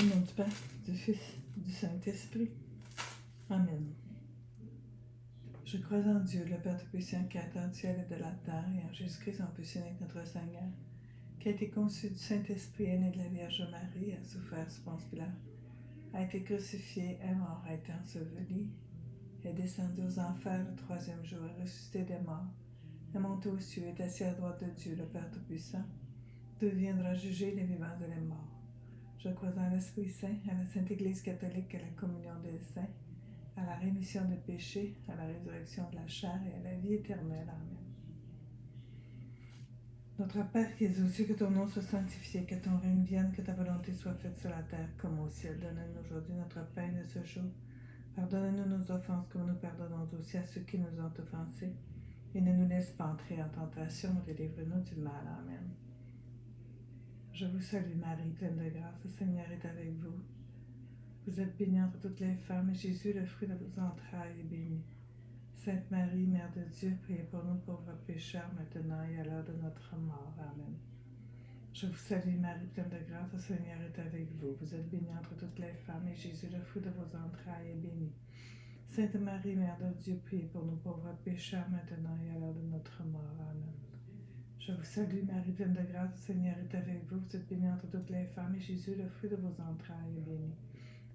Au nom du Père, du Fils, du Saint-Esprit. Amen. Je crois en Dieu, le Père Tout-Puissant, créateur du ciel et de la terre, et en Jésus-Christ, son Fils unique, notre Seigneur, qui a été conçu du Saint-Esprit, est né de la Vierge Marie, a souffert sous Ponce Pilate, a été crucifié, est mort, a été enseveli, est descendu aux enfers le troisième jour, est ressuscité des morts, est monté aux cieux, est assis à la droite de Dieu, le Père Tout-Puissant, deviendra juger les vivants et les morts. Je crois en l'Esprit Saint, à la Sainte Église catholique, à la communion des saints, à la rémission des péchés, à la résurrection de la chair et à la vie éternelle. Amen. Notre Père qui es aux cieux, que ton nom soit sanctifié, que ton règne vienne, que ta volonté soit faite sur la terre comme au ciel. Donne-nous aujourd'hui notre pain de ce jour. Pardonne-nous nos offenses comme nous pardonnons aussi à ceux qui nous ont offensés. Et ne nous laisse pas entrer en tentation, mais délivre-nous du mal. Amen. Je vous salue Marie, pleine de grâce, le Seigneur est avec vous. Vous êtes bénie entre toutes les femmes, et Jésus, le fruit de vos entrailles, est béni. Sainte Marie, Mère de Dieu, priez pour nous pauvres pécheurs, maintenant et à l'heure de notre mort. Amen. Je vous salue Marie, pleine de grâce, le Seigneur est avec vous. Vous êtes bénie entre toutes les femmes, et Jésus, le fruit de vos entrailles, est béni. Sainte Marie, Mère de Dieu, priez pour nous pauvres pécheurs, maintenant et à l'heure de notre mort. Amen. Je vous salue Marie, pleine de grâce, le Seigneur est avec vous. Vous êtes bénie entre toutes les femmes, et Jésus, le fruit de vos entrailles, est béni.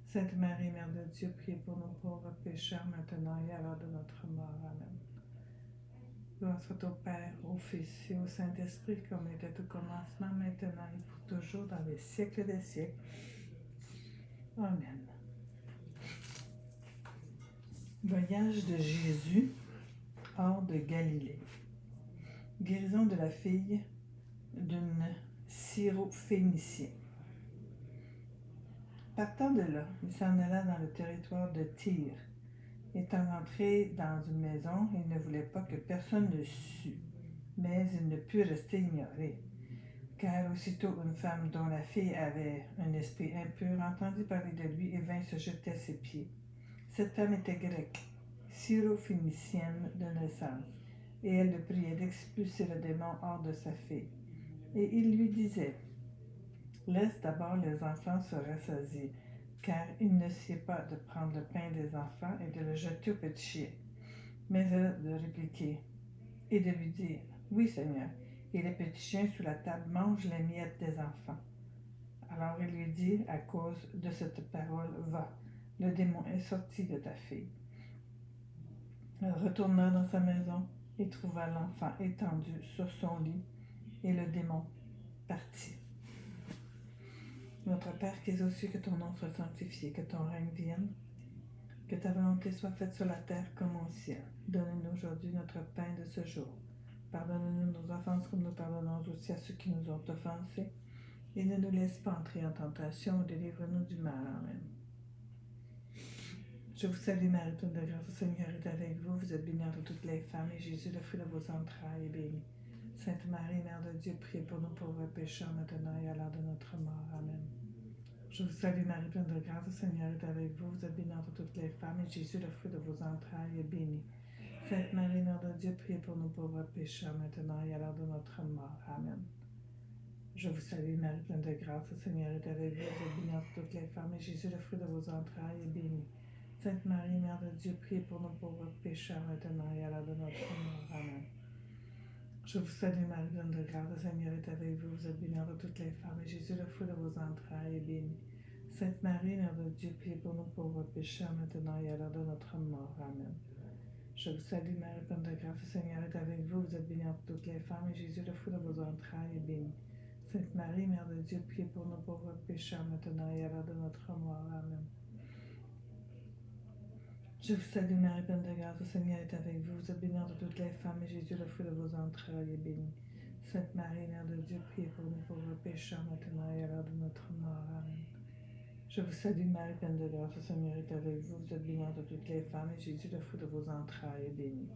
Sainte Marie, Mère de Dieu, priez pour nous pauvres pécheurs, maintenant et à l'heure de notre mort. Amen. Gloire soit au Père, au Fils et au Saint-Esprit, comme il était au commencement, maintenant et pour toujours, dans les siècles des siècles. Amen. Voyage de Jésus hors de Galilée. Guérison de la fille d'une syrophénicienne. Partant de là, il s'en alla dans le territoire de Tyr. Étant entré dans une maison, il ne voulait pas que personne le sût, mais il ne put rester ignoré. Car aussitôt une femme dont la fille avait un esprit impur entendit parler de lui et vint se jeter à ses pieds. Cette femme était grecque, syrophénicienne de naissance, et elle le priait d'expulser le démon hors de sa fille. Et il lui disait, « Laisse d'abord les enfants se rassasier, car il ne sied pas de prendre le pain des enfants et de le jeter aux petits chiens. » Mais elle de répliquer et de lui dire, « Oui, Seigneur, et les petits chiens sous la table mangent les miettes des enfants. » Alors il lui dit, à cause de cette parole, « Va, le démon est sorti de ta fille. » Elle retourna dans sa maison et trouva l'enfant étendu sur son lit, et le démon partit. Notre Père qui es aux cieux, que ton nom soit sanctifié, que ton règne vienne, que ta volonté soit faite sur la terre comme au ciel. Donne-nous aujourd'hui notre pain de ce jour. Pardonne-nous nos offenses comme nous pardonnons aussi à ceux qui nous ont offensés. Et ne nous laisse pas entrer en tentation, délivre-nous du mal. Amen. Je vous salue Marie, pleine de grâce, le Seigneur est avec vous. Vous êtes bénie entre toutes les femmes, et Jésus, le fruit de vos entrailles, est béni. Sainte Marie, Mère de Dieu, priez pour nous pauvres pécheurs, maintenant et à l'heure de notre mort. Amen. Je vous salue Marie, pleine de grâce, le Seigneur est avec vous. Vous êtes bénie entre toutes les femmes, et Jésus, le fruit de vos entrailles, est béni. Sainte Marie, Mère de Dieu, priez pour nous pauvres pécheurs, maintenant et à l'heure de notre mort. Amen. Je vous salue Marie, pleine de grâce, le Seigneur est avec vous. Vous êtes bénie entre toutes les femmes, et Jésus, le fruit de vos entrailles, est béni. Sainte Marie, Mère de Dieu, priez pour nous pauvres pécheurs, maintenant et à l'heure de notre mort. Amen. Je vous salue Marie, pleine de grâce, le Seigneur est avec vous. Vous êtes bénie entre toutes les femmes, et Jésus, le fruit de vos entrailles, est béni. Sainte Marie, Mère de Dieu, priez pour nous pauvres pécheurs, maintenant et à l'heure de notre mort. Amen. Je vous salue Marie, pleine de grâce, le Seigneur est avec vous. Vous êtes bénie entre toutes les femmes, et Jésus, le fruit de vos entrailles, est béni. Sainte Marie, Mère de Dieu, priez pour nous pauvres pécheurs, maintenant et à l'heure de notre mort. Amen. Je vous salue Marie, pleine de grâce, le Seigneur est avec vous. Vous êtes bénie entre toutes les femmes, et Jésus, le fruit de vos entrailles, est béni. Sainte Marie, Mère de Dieu, priez pour nous pauvres pécheurs, maintenant et à l'heure de notre mort. Amen. Je vous salue Marie, pleine de grâce, le Seigneur est avec vous. Vous êtes bénie entre toutes les femmes, et Jésus, le fruit de vos entrailles, est béni.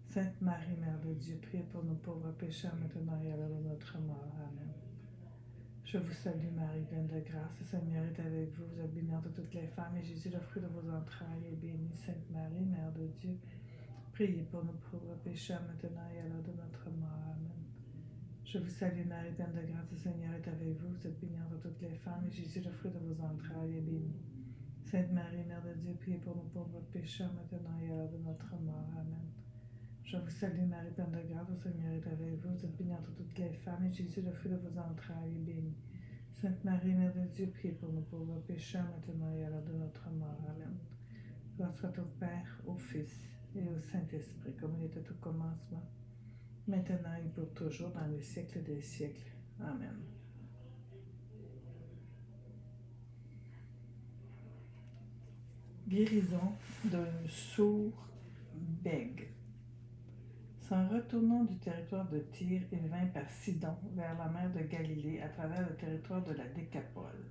Sainte Marie, Mère de Dieu, priez pour nous pauvres pécheurs, maintenant et à l'heure de notre mort. Amen. Je vous salue Marie, pleine de grâce, le Seigneur est avec vous. Vous êtes bénie entre toutes les femmes, et Jésus, le fruit de vos entrailles, est béni. Sainte Marie, Mère de Dieu, priez pour nous pauvres pécheurs, maintenant et à l'heure de notre mort. Amen. Je vous salue Marie, pleine de grâce, le Seigneur est avec vous. Vous êtes bénie entre toutes les femmes, et Jésus, le fruit de vos entrailles, est béni. Sainte Marie, Mère de Dieu, priez pour nous pauvres pécheurs, maintenant et à l'heure de notre mort. Amen. Je vous salue Marie, pleine de grâce, le Seigneur est avec vous. Vous êtes bénie entre toutes les femmes, et Jésus, le fruit de vos entrailles, est béni. Sainte Marie, Mère de Dieu, priez pour nous pauvres pécheurs, maintenant et à l'heure de notre mort. Amen. Gloire soit au Père, au Fils et au Saint-Esprit, comme il était au commencement, maintenant et pour toujours, dans les siècles des siècles. Amen. Guérison d'un sourd bègue. S'en retournant du territoire de Tyr, il vint par Sidon vers la mer de Galilée à travers le territoire de la Décapole.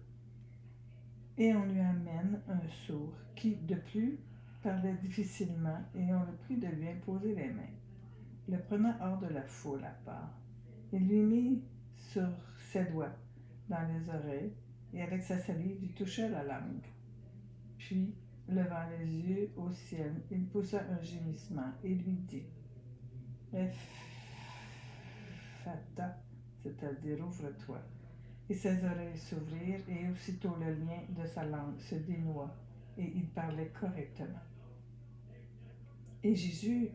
Et on lui amène un sourd qui, de plus, parlait difficilement, et on le prie de lui imposer les mains. Le prenant hors de la foule à part, il lui mit sur ses doigts dans les oreilles, et avec sa salive lui toucha la langue. Puis, levant les yeux au ciel, il poussa un gémissement et lui dit « Ephphatha », c'est-à-dire « ouvre-toi ». Et ses oreilles s'ouvrirent, et aussitôt le lien de sa langue se dénoua, et il parlait correctement. Et Jésus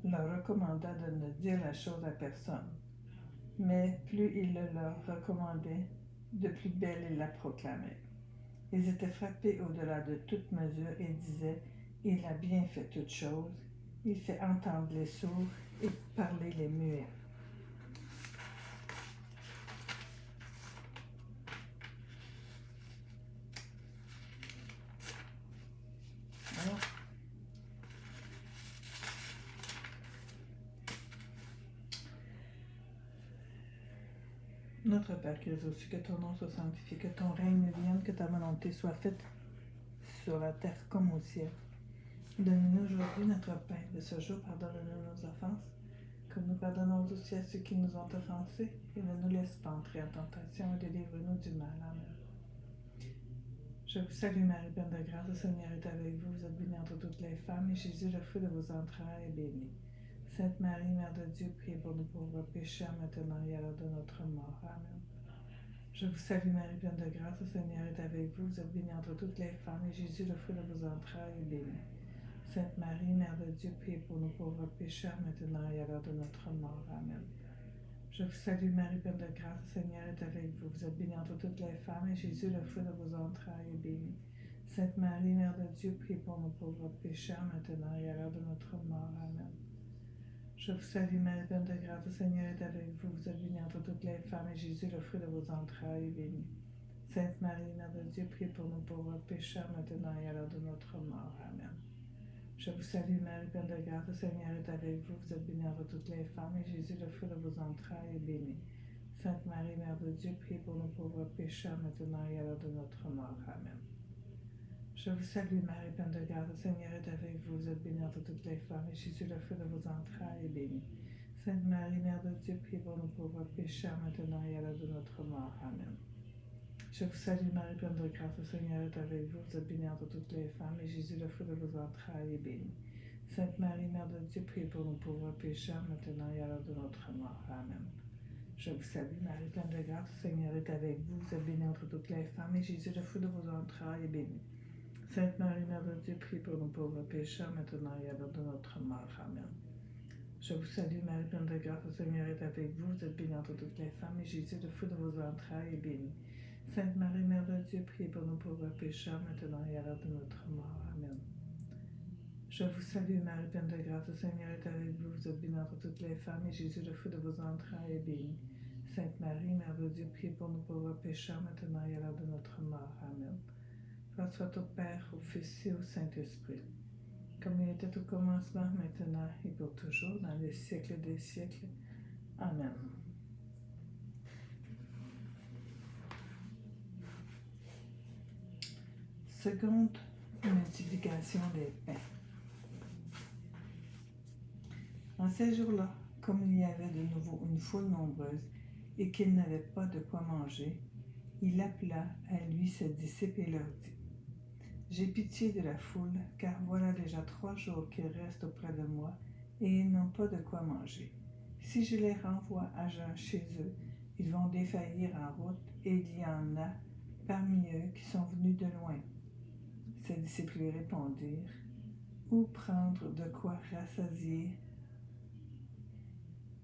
leur recommanda de ne dire la chose à personne. Mais plus il le leur recommandait, de plus belle il la proclamait. Ils étaient frappés au-delà de toute mesure et disaient « Il a bien fait toutes choses. Il fait entendre les sourds et parler les muets. » Alors, notre Père qui es aux cieux, que ton nom soit sanctifié, que ton règne vienne, que ta volonté soit faite sur la terre comme au ciel. Donne-nous aujourd'hui notre pain de ce jour, pardonne-nous nos offenses, comme nous pardonnons aussi à ceux qui nous ont offensés, et ne nous laisse pas entrer en tentation, et délivre-nous du mal. Amen. Je vous salue Marie, pleine de grâce, le Seigneur est avec vous. Vous êtes bénie entre toutes les femmes, et Jésus, le fruit de vos entrailles, est béni. Sainte Marie, Mère de Dieu, priez pour nous pauvres pécheurs, maintenant et à l'heure de notre mort. Amen. Je vous salue Marie, pleine de grâce, le Seigneur est avec vous. Vous êtes bénie entre toutes les femmes, et Jésus, le fruit de vos entrailles, est béni. Sainte Marie, Mère de Dieu, priez pour nous pauvres pécheurs, maintenant et à l'heure de notre mort. Amen. Je vous salue Marie, pleine de grâce, le Seigneur est avec vous. Vous êtes bénie entre toutes les femmes, et Jésus, le fruit de vos entrailles, est béni. Sainte Marie, Mère de Dieu, priez pour nous pauvres pécheurs, maintenant et à l'heure de notre mort. Amen. Je vous salue Marie, pleine de grâce, le Seigneur est avec vous. Vous êtes bénie entre toutes les femmes, et Jésus, le fruit de vos entrailles, est béni. Sainte Marie, Mère de Dieu, priez pour nous pauvres pécheurs, maintenant et à l'heure de notre mort. Amen. Je vous salue Marie, pleine de grâce, le Seigneur est avec vous. Vous êtes bénie entre toutes les femmes, et Jésus, le fruit de vos entrailles, est béni. Sainte Marie, Mère de Dieu, priez pour nous pauvres pécheurs, maintenant et à l'heure de notre mort. Amen. Je vous salue Marie, pleine de grâce, le Seigneur est avec vous. Vous êtes bénie entre toutes les femmes, et Jésus, le fruit de vos entrailles, est béni. Sainte Marie, Mère de Dieu, priez pour nous pauvres pécheurs, maintenant et à l'heure de notre mort. Amen. Je vous salue Marie, pleine de grâce, le Seigneur est avec vous. Vous êtes bénie entre toutes les femmes, et Jésus, le fruit de vos entrailles, est béni. Sainte Marie, Mère de Dieu, priez pour nous pauvres pécheurs, maintenant et à l'heure de notre mort. Amen. Je vous salue Marie, pleine de grâce, le Seigneur est avec vous. Vous êtes bénie entre toutes les femmes, et Jésus, le fruit de vos entrailles, est béni. Sainte Marie, Mère de Dieu, priez pour nous pauvres pécheurs, maintenant et à l'heure de notre mort. Amen. Je vous salue Marie, pleine de grâce, le Seigneur est avec vous. Vous êtes bénie entre toutes les femmes, et Jésus, le fruit de vos entrailles, est béni. Sainte Marie, Mère de Dieu, priez pour nous pauvres pécheurs, maintenant et à l'heure de notre mort. Amen. Je vous salue Marie, pleine de grâce, le Seigneur est avec vous. Vous êtes bénie entre toutes les femmes, et Jésus, le fruit de vos entrailles, est béni. Sainte Marie, Mère de Dieu, priez pour nous pauvres pécheurs, maintenant et à l'heure de notre mort. Amen. Gloire soit au Père, au Fils et au Saint-Esprit, comme il était au commencement, maintenant et pour toujours, dans les siècles des siècles. Amen. Seconde multiplication des pains. En ces jours-là, comme il y avait de nouveau une foule nombreuse et qu'ils n'avaient pas de quoi manger, il appela à lui ses disciples et leur dit : J'ai pitié de la foule, car voilà déjà 3 jours qu'ils restent auprès de moi et ils n'ont pas de quoi manger. Si je les renvoie à jeun chez eux, ils vont défaillir en route, et il y en a parmi eux qui sont venus de loin. » Ses disciples lui répondirent, « Où prendre de quoi rassasier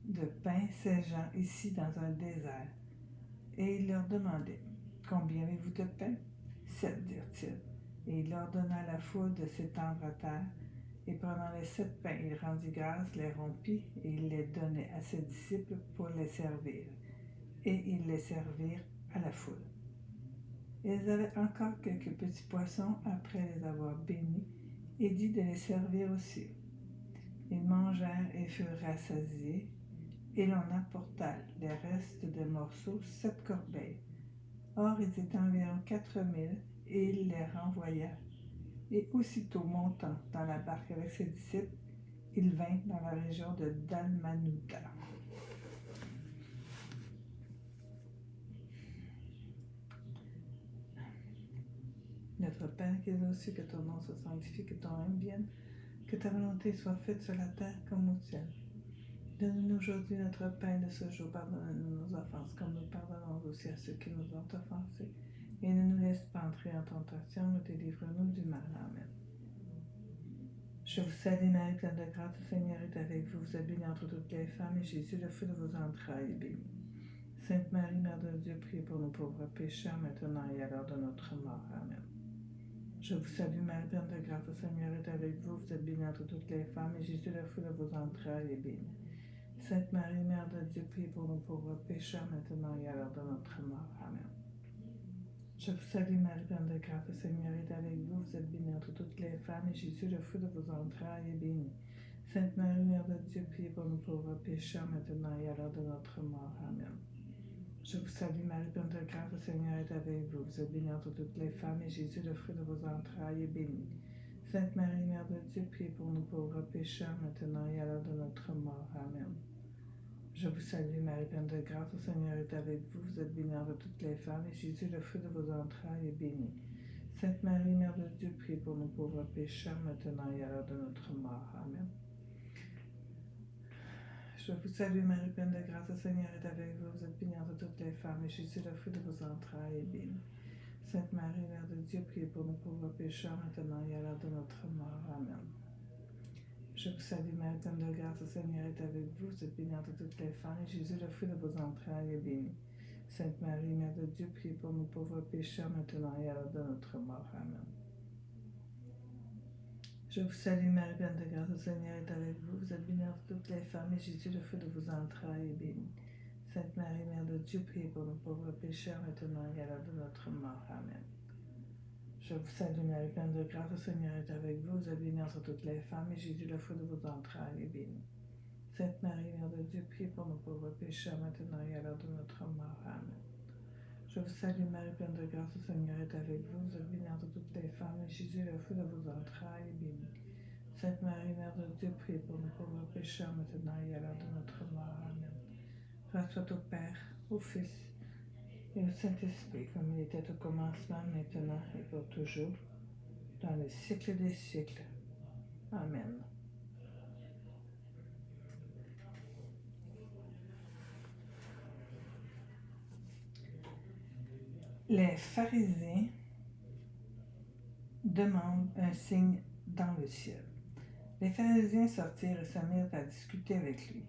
de pain ces gens ici dans un désert? » Et il leur demandait, « Combien avez-vous de pain? » « 7, dirent-ils. Et il ordonna à la foule de s'étendre à terre. Et prenant les 7 pains, il rendit grâce, les rompit, et il les donnait à ses disciples pour les servir. Et ils les servirent à la foule. Ils avaient encore quelques petits poissons après les avoir bénis, et dit de les servir aussi. Ils mangèrent et furent rassasiés, et l'on apporta les restes des morceaux 7 corbeilles. Or, ils étaient environ 4000, et il les renvoya. Et aussitôt montant dans la barque avec ses disciples, il vint dans la région de Dalmanutha. Notre Père qui es aux cieux, que ton nom soit sanctifié, que ton règne vienne, que ta volonté soit faite sur la terre comme au ciel. Donne-nous aujourd'hui notre pain de ce jour. Pardonne-nous nos offenses, comme nous pardonnons aussi à ceux qui nous ont offensés. Et ne nous laisse pas entrer en tentation, mais délivre-nous du mal. Amen. Je vous salue Marie, pleine de grâce, le Seigneur est avec vous. Vous êtes bénie entre toutes les femmes, et Jésus, le fruit de vos entrailles, est béni. Sainte Marie, Mère de Dieu, priez pour nous pauvres pécheurs, maintenant et à l'heure de notre mort. Amen. Je vous salue Marie, pleine de grâce, le Seigneur est avec vous. Vous êtes bénie entre toutes les femmes, et Jésus, le fruit de vos entrailles, est béni. Sainte Marie, Mère de Dieu, priez pour nous pauvres pécheurs, maintenant et à l'heure de notre mort. Amen. Je vous salue Marie, pleine de grâce, le Seigneur est avec vous. Vous êtes bénie entre toutes les femmes, et Jésus, le fruit de vos entrailles, est béni. Sainte Marie, Mère de Dieu, priez pour nous pauvres pécheurs, maintenant et à l'heure de notre mort. Amen. Je vous salue Marie, pleine de grâce, le Seigneur est avec vous. Vous êtes bénie entre toutes les femmes, et Jésus, le fruit de vos entrailles, est béni. Sainte Marie, Mère de Dieu, priez pour nous pauvres pécheurs, maintenant et à l'heure de notre mort. Amen. Je vous salue Marie, pleine de grâce, le Seigneur est avec vous. Vous êtes bénie entre toutes les femmes, et Jésus, le fruit de vos entrailles, est béni. Sainte Marie, Mère de Dieu, priez pour nous pauvres pécheurs, maintenant et à l'heure de notre mort. Amen. Je vous salue Marie, pleine de grâce, le Seigneur est avec vous. Vous êtes bénie entre toutes les femmes, et Jésus, le fruit de vos entrailles, est béni. Sainte Marie, Mère de Dieu, priez pour nous pauvres pécheurs, maintenant et à l'heure de notre mort. Amen. Je vous salue Marie, pleine de grâce, le Seigneur est avec vous. Vous êtes bénie entre toutes les femmes, et Jésus, le fruit de vos entrailles, est béni. Sainte Marie, Mère de Dieu, priez pour nous pauvres pécheurs, maintenant et à l'heure de notre mort. Amen. Je vous salue Marie, pleine de grâce, le Seigneur est avec vous. Vous êtes bénie entre toutes les femmes, et Jésus, le fruit de vos entrailles, est béni. Sainte Marie, Mère de Dieu, priez pour nous pauvres pécheurs, maintenant et à l'heure de notre mort. Amen. Je vous salue Marie, pleine de grâce, le Seigneur est avec vous. Vous êtes bénie entre toutes les femmes, et Jésus, le fruit de vos entrailles, est béni. Sainte Marie, Mère de Dieu, priez pour nous pauvres pécheurs, maintenant et à l'heure de notre mort. Amen. Je vous salue Marie, pleine de grâce, le Seigneur est avec vous. Vous êtes bénie entre toutes les femmes, et Jésus, le fruit de vos entrailles, est béni. Sainte Marie, Mère de Dieu, priez pour nous pauvres pécheurs, maintenant et à l'heure de notre mort. Amen. Grâce soit au Père, au Fils et au Saint-Esprit, comme il était au commencement, maintenant et pour toujours, dans le siècle des siècles. Amen. Les pharisiens demandent un signe dans le ciel. Les pharisiens sortirent et se mirent à discuter avec lui.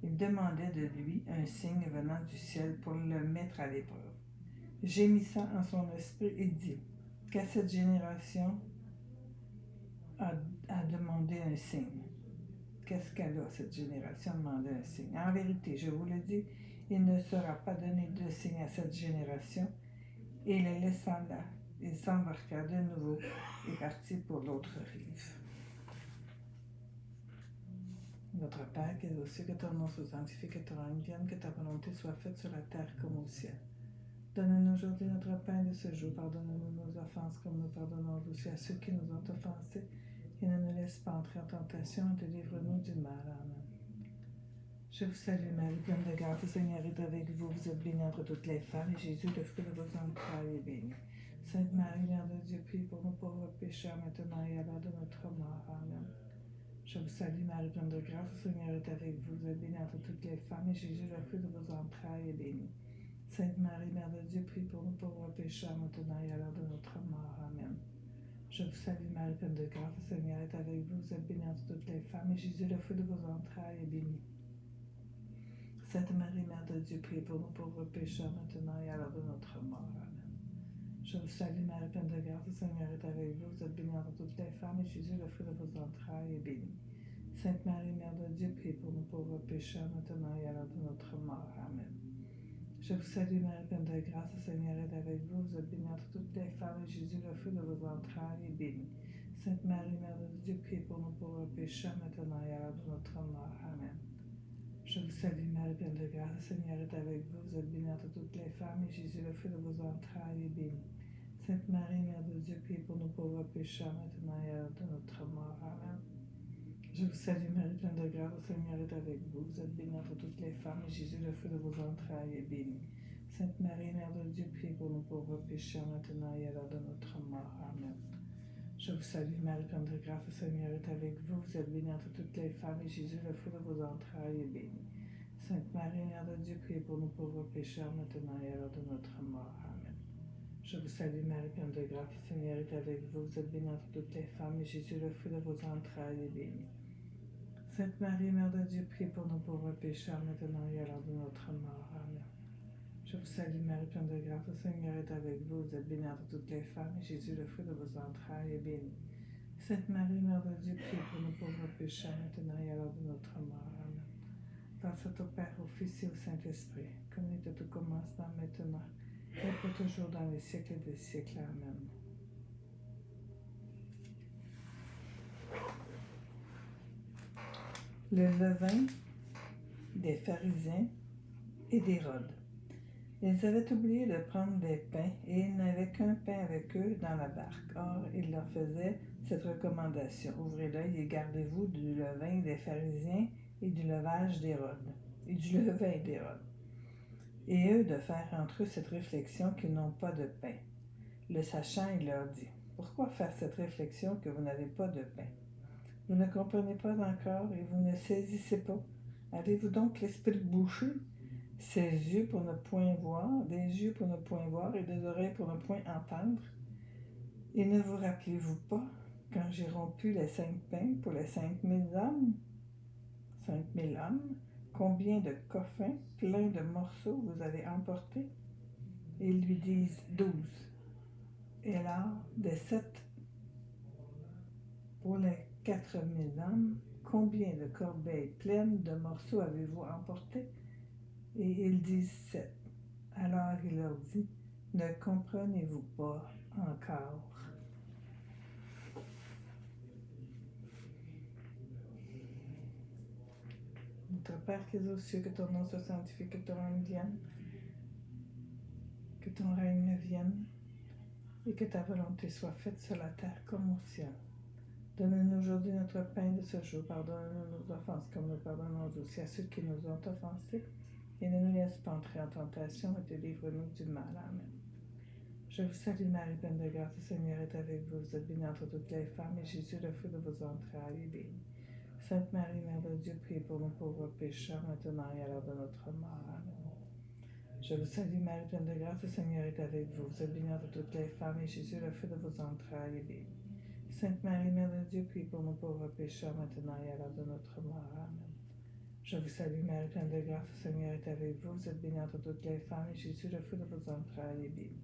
Ils demandaient de lui un signe venant du ciel pour le mettre à l'épreuve. Gémissant en son esprit, il dit qu'à cette génération a demandé un signe. Qu'est-ce qu'elle a, cette génération, demandé un signe? En vérité, je vous le dis, il ne sera pas donné de signe à cette génération. Et les laissant là, il s'embarqua de nouveau et partit pour l'autre rive. Notre Père qui es aux cieux, que ton nom soit sanctifié, que ton règne vienne, que ta volonté soit faite sur la terre comme au ciel. Donne-nous aujourd'hui notre pain de ce jour. Pardonne-nous nos offenses comme nous pardonnons aussi à ceux qui nous ont offensés. Et ne nous laisse pas entrer en tentation et délivre-nous du mal. Amen. Je vous salue Marie, pleine de grâce, le Seigneur est avec vous. Vous êtes bénie entre toutes les femmes, et Jésus, le fruit de vos entrailles, est béni. Sainte Marie, Mère de Dieu, prie pour nous pauvres pécheurs, maintenant et à l'heure de notre mort. Amen. Je vous salue, Marie, pleine de grâce, le Seigneur est avec vous. Vous êtes bénie entre toutes les femmes, et Jésus, le fruit de vos entrailles, est béni. Sainte Marie, Mère de Dieu, prie pour nous pauvres pécheurs, maintenant et à l'heure de notre mort. Amen. Je vous salue, Marie, pleine de grâce, le Seigneur est avec vous. Vous êtes bénie entre toutes les femmes, et Jésus, le fruit de vos entrailles, est béni. Sainte Marie, Mère de Dieu, prie pour nous pauvres pécheurs, maintenant et à l'heure de notre mort. Amen. Je vous salue, Marie, pleine de grâce, le Seigneur est avec vous. Vous êtes bénie entre toutes les femmes, et Jésus, le fruit de vos entrailles, est béni. Sainte Marie, Mère de Dieu, prie pour nous pauvres pécheurs, maintenant et à l'heure de notre mort. Amen. Je vous salue, Marie, pleine de grâce, le Seigneur est avec vous. Vous êtes bénie entre toutes les femmes, et Jésus, le fruit de vos entrailles, est béni. Sainte Marie, Mère de Dieu, prie pour nous pauvres pécheurs, maintenant et à l'heure de notre mort. Amen. Je vous salue, Marie, pleine de grâce, le Seigneur est avec vous. Vous êtes bénie entre toutes les femmes, et Jésus, le fruit de vos entrailles, est béni. Sainte Marie, Mère de Dieu, prie pour nous pauvres pécheurs, maintenant et à l'heure de notre mort. Amen. Je vous salue, Marie, pleine de grâce, le Seigneur est avec vous. Vous êtes bénie entre toutes les femmes, et Jésus, le fruit de vos entrailles, est béni. Sainte Marie, Mère de Dieu, prie pour nous pauvres pécheurs, maintenant et à l'heure de notre mort. Amen. Je vous salue, Marie, pleine de grâce, le Seigneur est avec vous. Vous êtes bénie entre toutes les femmes, et Jésus, le fruit de vos entrailles, est béni. Sainte Marie, Mère de Dieu, prie pour nous pauvres pécheurs, maintenant et à l'heure de notre mort. Amen. Je vous salue, Marie, pleine de grâce, le Seigneur est avec vous. Vous êtes bénie entre toutes les femmes, et Jésus, le fruit de vos entrailles, est béni. Sainte Marie, Mère de Dieu, prie pour nos pauvres pécheurs, maintenant et à l'heure de notre mort. Amen. Je vous salue, Marie, pleine de grâce, le Seigneur est avec vous. Vous êtes bénie entre toutes les femmes, et Jésus, le fruit de vos entrailles, est béni. Sainte Marie, Mère de Dieu, prie pour nos pauvres pécheurs, maintenant et à l'heure de notre mort. Amen. Grâce au Père, au Fils et au Saint-Esprit, comme il était au commencement, maintenant, et pour toujours dans les siècles des siècles. Amen. Le levain des pharisiens et d'Hérode. Ils avaient oublié de prendre des pains, et ils n'avaient qu'un pain avec eux dans la barque. Or, il leur faisait cette recommandation: ouvrez l'œil et gardez-vous du levain des pharisiens et du levain d'Hérode. Et eux de faire entre eux cette réflexion qu'ils n'ont pas de pain. Le sachant, il leur dit: pourquoi faire cette réflexion que vous n'avez pas de pain? Vous ne comprenez pas encore et vous ne saisissez pas. Avez-vous donc l'esprit bouché? Des yeux pour ne point voir et des oreilles pour ne point entendre? Et ne vous rappelez-vous pas quand j'ai rompu les 5 pains pour les 5000 hommes? Combien de coffins pleins de morceaux vous avez emportés? Et ils lui disent 12. Et alors, des 7 pour les 4000 hommes, combien de corbeilles pleines de morceaux avez-vous emportés? Et ils disent 7. Alors il leur dit: ne comprenez-vous pas encore? Notre Père qui es aux cieux, que ton nom soit sanctifié, que ton règne vienne, et que ta volonté soit faite sur la terre comme au ciel. Donne-nous aujourd'hui notre pain de ce jour. Pardonne-nous nos offenses comme nous pardonnons aussi à ceux qui nous ont offensés. Et ne nous laisse pas entrer en tentation, et délivre-nous du mal. Amen. Je vous salue, Marie, pleine de grâce, le Seigneur est avec vous. Vous êtes bénie entre toutes les femmes, et Jésus, le fruit de vos entrailles, est béni. Sainte Marie, Mère de Dieu, priez pour nos pauvres pécheurs, maintenant et à l'heure de notre mort. Amen. Je vous salue, Marie, pleine de grâce, le Seigneur est avec vous. Vous êtes bénie entre toutes les femmes, et Jésus, le fruit de vos entrailles, est béni. Sainte Marie, Mère de Dieu, priez pour nos pauvres pécheurs, maintenant et à l'heure de notre mort. Amen. Je vous salue, Marie, pleine de grâce, le Seigneur est avec vous. Vous êtes bénie entre toutes les femmes, et Jésus, le fruit de vos entrailles, est béni.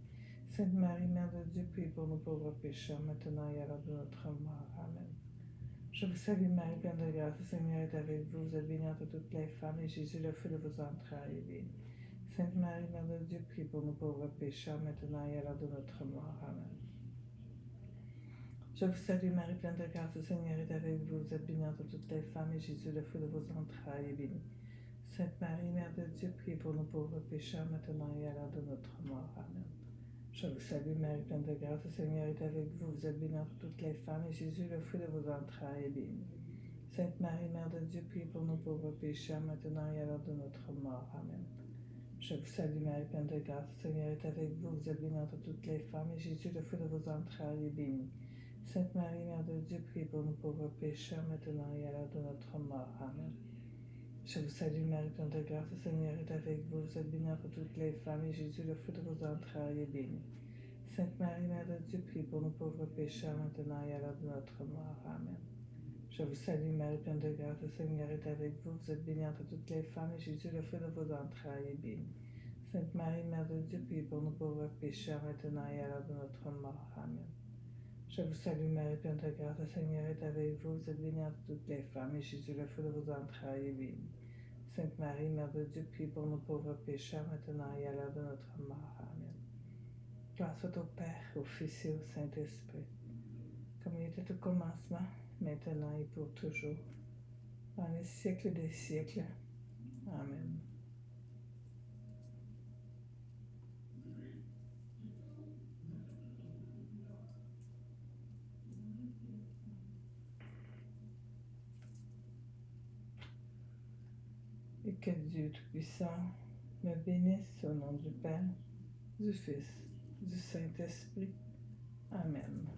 Sainte Marie, Mère de Dieu, priez pour nos pauvres pécheurs, maintenant et à l'heure de notre mort. Amen. Je vous salue, Marie, pleine de grâce, le Seigneur est avec vous. Vous êtes bénie entre toutes les femmes, et Jésus, le fruit de vos entrailles, est béni. Sainte Marie, Mère de Dieu, priez pour nos pauvres pécheurs, maintenant et à l'heure de notre mort. Amen. Je vous salue, Marie, pleine de grâce, le Seigneur est avec vous. Vous êtes bénie entre toutes les femmes, et Jésus, le fruit de vos entrailles, est béni. Sainte Marie, Mère de Dieu, priez pour nos pauvres pécheurs, maintenant et à l'heure de notre mort. Amen. Je vous salue, Marie, pleine de grâce, le Seigneur est avec vous. Vous êtes bénie entre toutes les femmes, et Jésus, le fruit de vos entrailles, est béni. Sainte Marie, Mère de Dieu, priez pour nos pauvres pécheurs, maintenant et à l'heure de notre mort. Amen. Je vous salue, Marie, pleine de grâce, le Seigneur est avec vous. Vous êtes bénie entre toutes les femmes, et Jésus, le fruit de vos entrailles, est béni. Sainte Marie, Mère de Dieu, priez pour nous pauvres pécheurs, maintenant et à l'heure de notre mort. Amen. Je vous salue Marie, pleine de grâce, le Seigneur est avec vous. Vous êtes bénie entre toutes les femmes, et Jésus, le fruit de vos entrailles, est béni. Sainte Marie, Mère de Dieu, priez pour nous pauvres pécheurs, maintenant et à l'heure de notre mort. Amen. Je vous salue Marie, pleine de grâce, le Seigneur est avec vous. Vous êtes bénie entre toutes les femmes, et Jésus, le fruit de vos entrailles, est béni. Sainte Marie, Mère de Dieu, priez pour nous pauvres pécheurs, maintenant et à l'heure de notre mort. Amen. Je vous salue Marie, pleine de grâce, le Seigneur est avec vous. Vous êtes bénie entre toutes les femmes, et Jésus, le fruit de vos entrailles, est béni. Sainte Marie, Mère de Dieu, priez pour nous pauvres pécheurs, maintenant et à l'heure de notre mort. Amen. Gloire soit au Père, au Fils et au Saint-Esprit, comme il était au commencement, maintenant et pour toujours, dans les siècles des siècles. Amen. Et que Dieu Tout-Puissant me bénisse au nom du Père, du Fils, du Saint-Esprit. Amen.